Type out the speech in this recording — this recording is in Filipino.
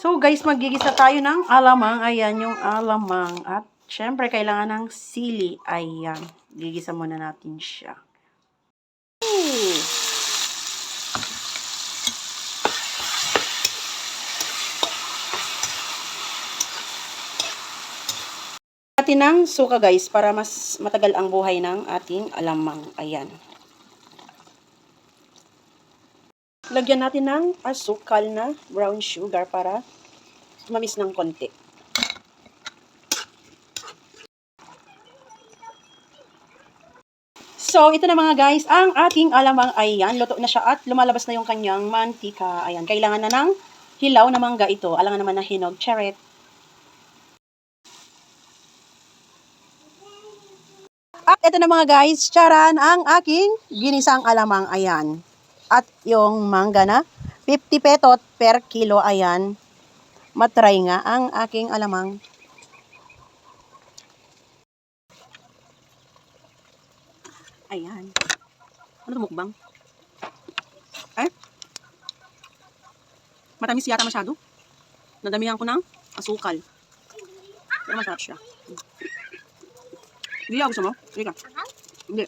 So guys, magigisa tayo ng alamang. Ayan yung alamang. At syempre, kailangan ng sili. Ayan. Gigisa muna natin siya. Ooh. Natin ng suka guys para mas matagal ang buhay ng ating alamang. Ayan. Lagyan natin ng asukal na brown sugar para tumamis ng konti. So, ito na mga guys, ang ating alamang. Ayan, luto na siya at lumalabas na yung kanyang mantika. Ayan, kailangan na ng hilaw na mangga ito. Alangan naman na hinog. Charet. At ito na mga guys, charan ang aking ginisang alamang. Ayan. At yung mangga na 50 petot per kilo. Ayan. Matry nga ang aking alamang. Ayan. Ano ito mukbang? Ay? Matamis yata masyado. Nadamihan ko ng asukal. Pero masarap siya. Hindi ako gusto mo? Hindi ka. Hindi.